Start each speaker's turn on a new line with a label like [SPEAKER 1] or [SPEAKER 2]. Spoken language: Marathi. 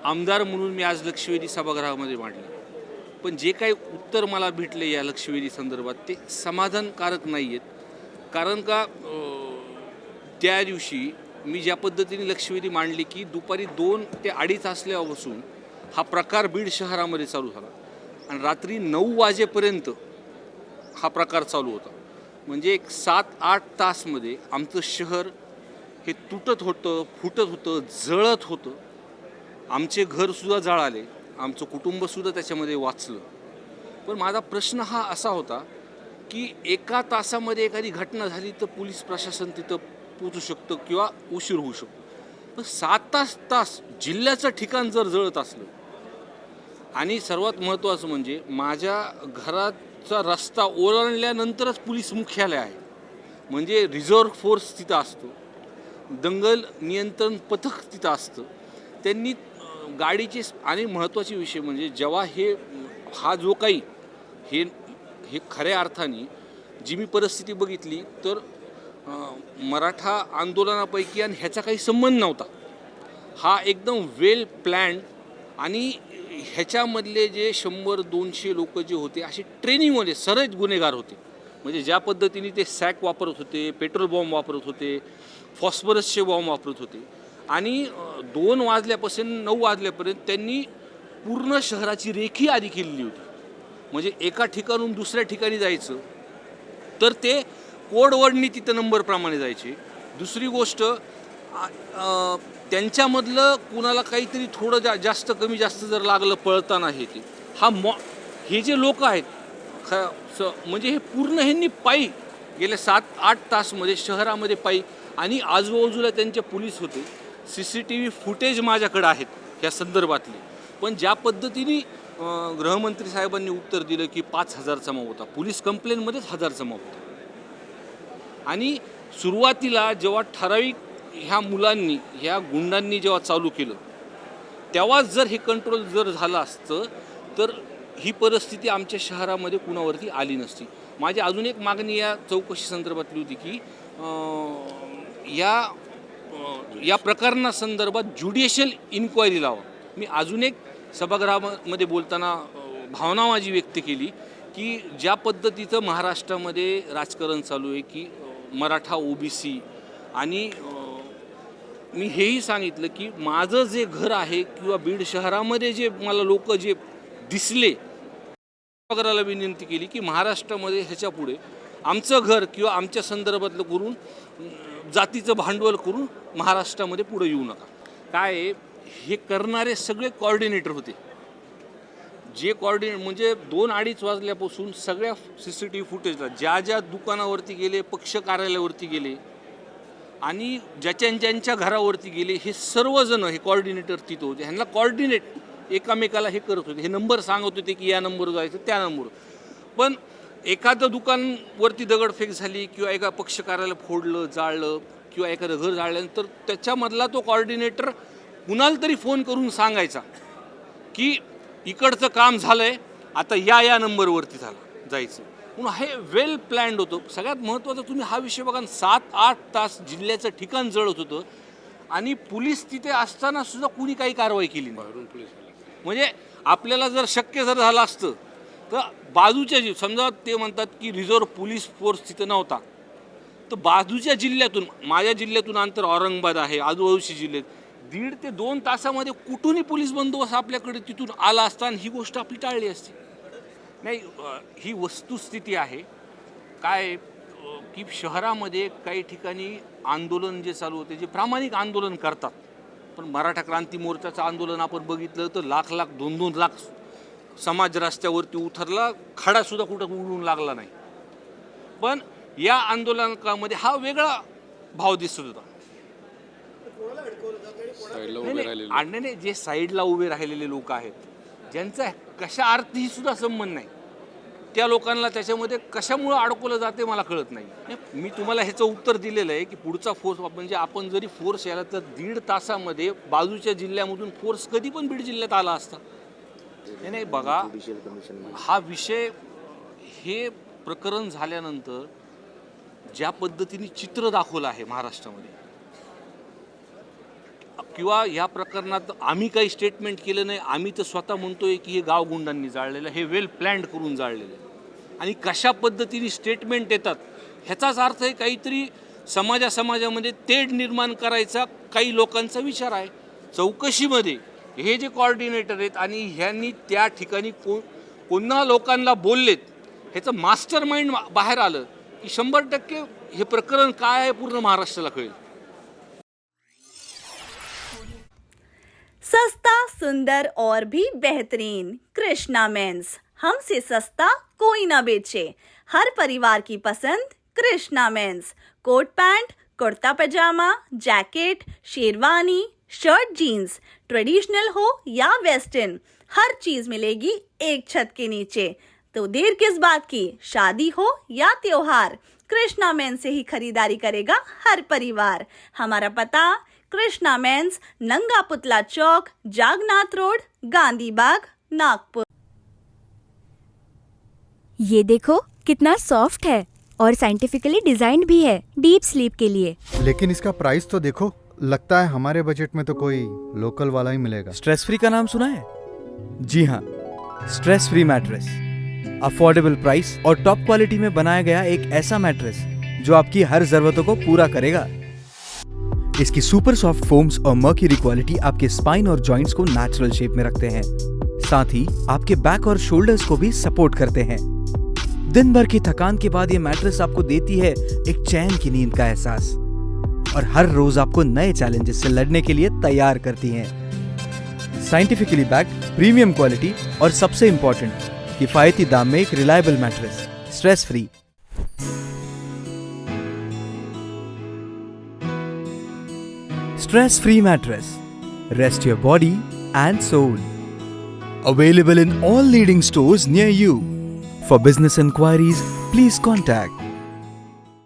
[SPEAKER 1] आमदार म्हणून मी आज लक्षवेधी सभागृहामध्ये मांडले, पण जे काही उत्तर मला भेटले या लक्षवेधी संदर्भात ते समाधानकारक नाही आहेत. कारण का त्या दिवशी मी ज्या पद्धतीने लक्षवेधी मांडली की दुपारी 2 ते 2:30 असल्यापासून हा प्रकार बीड शहरामध्ये चालू झाला आणि रात्री 9 वाजेपर्यंत हा प्रकार चालू होता. म्हणजे एक 7-8 तासमध्ये आमचं शहर हे तुटत होतं, फुटत होतं, जळत होतं. आमचे घरसुद्धा जळाले, आमचं कुटुंबसुद्धा त्याच्यामध्ये वाचलं. पण माझा प्रश्न हा असा होता की एका तासामध्ये एखादी घटना झाली तर पोलीस प्रशासन तिथं पोचू शकतं किंवा उशीर होऊ शकतो. पण 7 तास जिल्ह्याचं ठिकाण जर जळत असलं आणि सर्वात महत्त्वाचं म्हणजे माझ्या घराचा रस्ता ओलांडल्यानंतरच पोलीस मुख्यालय आहे, म्हणजे रिझर्व्ह फोर्स तिथं असतो, दंगल नियंत्रण पथक तिथं असतं. त्यांनी गाडीचे आणि महत्त्वाचे विषय म्हणजे जेव्हा हा जो काही हे खऱ्या अर्थाने जी मी परिस्थिती बघितली तर मराठा आंदोलनापैकी आणि ह्याचा काही संबंध नव्हता. हा एकदम वेल प्लॅन्ड आणि ह्याच्यामधले जे 100-200 लोक जे होते असे ट्रेनिंगमध्ये सरळ गुन्हेगार होते. म्हणजे ज्या पद्धतीने ते सॅक वापरत होते, पेट्रोल बॉम्ब वापरत होते, फॉस्फरसचे बॉम्ब वापरत होते आणि 2 वाजल्यापासून 9 वाजल्यापर्यंत त्यांनी पूर्ण शहराची रेखी आधी केलेली होती. म्हणजे एका ठिकाणून दुसऱ्या ठिकाणी जायचं तर ते कोडवर्डनी तिथं नंबरप्रमाणे जायचे. दुसरी गोष्ट त्यांच्यामधलं कुणाला काहीतरी थोडं जास्त कमी जास्त जर लागलं पळताना हे जे लोक आहेत म्हणजे हे पूर्ण ह्यांनी पायी गेल्या 7-8 तासमध्ये शहरामध्ये पायी आणि आजूबाजूला त्यांचे पोलीस होते. CCTV फुटेज माझ्याकडे आहेत ह्या संदर्भातले. पण ज्या पद्धतीने गृहमंत्री साहेबांनी उत्तर दिलं की 5,000चा माप होता, पोलीस कंप्लेनमध्येच 1,000चा माप होता. आणि सुरुवातीला जेव्हा ठराविक ह्या गुंडांनी जेव्हा चालू केलं तेव्हाच जर हे कंट्रोल जर झालं असतं तर ही परिस्थिती आमच्या शहरामध्ये कुणावरती आली नसती. माझी अजून एक मागणी या चौकशी संदर्भातली होती की या प्रकरणासंदर्भात ज्युडिशियल इन्क्वायरी लावा. मी अजून एक सभागृहामध्ये बोलताना भावना माझी व्यक्त केली की ज्या पद्धतीचं महाराष्ट्रामध्ये राजकारण चालू आहे की मराठा OBC आणि मी हेही सांगितलं की माझं जे घर आहे किंवा बीड शहरामध्ये जे मला लोक जे दिसले सभागृहाला विनंती केली की महाराष्ट्रामध्ये ह्याच्या पुढे आमचं घर किंवा आमच्या संदर्भातलं करून जातीचं भांडवल करून महाराष्ट्रामध्ये पुढे येऊ नका. काय हे करणारे सगळे कोऑर्डिनेटर होते. जे म्हणजे 2-2:30 वाजल्यापासून सगळ्या CCTV फुटेजला ज्या दुकानावरती गेले, पक्ष कार्यालयावरती गेले आणि ज्यांच्या घरावरती गेले हे सर्वजण हे कोऑर्डिनेटर तिथं होते. ह्यांना कोऑर्डिनेट एकामेकाला हे करत होते. हे नंबर सांगत होते की या नंबरवर जायचं त्या नंबरवर. पण एखादं दुकानवरती दगडफेक झाली किंवा एका पक्ष कार्यालय फोडलं, जाळलं किंवा एखादं घर जाळल्यानंतर त्याच्यामधला तो कोऑर्डिनेटर कुणाला तरी फोन करून सांगायचा की इकडचं काम झालंय, आता या नंबरवरती जायचं. म्हणून हे वेल प्लॅन्ड होतं. सगळ्यात महत्त्वाचं तुम्ही हा विषय बघा, 7-8 तास जिल्ह्याचं ठिकाण जळत होतं आणि पोलीस तिथे असताना सुद्धा कुणी काही कारवाई केली नाही. म्हणजे आपल्याला जर शक्य जर झालं असतं तर बाजूच्या समजा ते म्हणतात की रिझर्व्ह पोलीस फोर्स तिथं नव्हता तर बाजूच्या जिल्ह्यातून माझ्या जिल्ह्यातून अंतर औरंगाबाद आहे, आजूबाजूच्या जिल्ह्यात 1.5 ते 2 तासामध्ये कुठूनही पोलीस बंदोबस्त आपल्याकडे तिथून आला असता आणि ही गोष्ट आपली टाळली असती. नाही, ही वस्तुस्थिती आहे. काय की शहरामध्ये काही ठिकाणी आंदोलन जे चालू होते जे प्रामाणिक आंदोलन करतात, पण मराठा क्रांती मोर्चाचं आंदोलन आपण बघितलं तर 1,00,000-2-2 लाख समाज रस्त्यावरती उतरला, खडासुद्धा कुठं उडून लागला नाही. पण या आंदोलनामध्ये हा वेगळा भाव दिसत होता. नाही, जे साईडला उभे राहिलेले लोक आहेत ज्यांचा कशा अर्थी सुद्धा संबंध नाही, त्या लोकांना त्याच्यामध्ये कशामुळं अडकवलं जाते मला कळत नाही. मी तुम्हाला ह्याचं उत्तर दिलेलं आहे की पुढचा फोर्स म्हणजे आपण जरी फोर्स यायला तर 1.5 तासामध्ये बाजूच्या जिल्ह्यामधून फोर्स कधी पण बीड जिल्ह्यात आला असता. नाही बघा, हा विषय हे प्रकरण झाल्यानंतर ज्या पद्धतीने चित्र दाखवलं आहे महाराष्ट्रामध्ये किंवा ह्या प्रकरणात आम्ही काही स्टेटमेंट केलं नाही, आम्ही तर स्वतः म्हणतोय की हे गाव गुंडांनी जाळलेलं, हे वेल प्लॅन्ड करून जाळलेलं आहे. आणि कशा पद्धतीने स्टेटमेंट येतात ह्याचाच अर्थ आहे काहीतरी समाजामध्ये तेढ निर्माण करायचा काही लोकांचा विचार आहे. चौकशीमध्ये हे जे कोऑर्डिनेटर आहेत आणि ह्यांनी त्या ठिकाणी कोणा लोकांना बोललेत ह्याचं मास्टर माइंड बाहेर आलं की 100% हे प्रकरण काय आहे पूर्ण महाराष्ट्राला कळेल.
[SPEAKER 2] सस्ता, सुंदर और भी बेहतरीन कृष्णा मेंस. हमसे सस्ता कोई ना बेचे. हर परिवार की पसंद Krishna men's. Coat pant, kurta pajama, jacket, sherwani, shirt, jeans, traditional हो या वेस्टर्न, हर चीज मिलेगी एक छत के नीचे. तो देर किस बात की? शादी हो या त्योहार, कृष्णा मेंस से ही खरीदारी करेगा हर परिवार. हमारा पता कृष्णा मेंस, नंगा पुतला चौक, जागनाथ रोड, गांधी बाग, नागपुर.
[SPEAKER 3] ये देखो कितना सॉफ्ट है और साइंटिफिकली डिजाइंड भी है डीप स्लीप के लिए.
[SPEAKER 4] लेकिन इसका प्राइस तो देखो, लगता है हमारे बजट में तो कोई लोकल वाला ही मिलेगा.
[SPEAKER 5] स्ट्रेस फ्री का नाम सुना है? जी हाँ, stress free mattress. Affordable price और टॉप क्वालिटी में बनाया गया एक ऐसा मैट्रेस जो आपकी हर जरूरतों को पूरा करेगा. इसकी सुपर सॉफ्ट फोम्स और मर्क्यूरी क्वालिटी आपके स्पाइन और जॉइंट्स को नेचुरल शेप में रखते हैं. साथ ही आपके बैक और शोल्डर्स को भी सपोर्ट करते हैं. दिन भर की थकान के बाद ये मैट्रेस आपको देती है एक चैन की नींद का एहसास और हर रोज आपको नए चैलेंजेस से लड़ने के लिए तैयार करती हैं. साइंटिफिकली बैक्ड, प्रीमियम क्वालिटी और सबसे इंपॉर्टेंट, किफायती दाम में एक reliable mattress, stress free. Stress free mattress. Rest your body and soul. Available in all leading stores near you. For business inquiries, please contact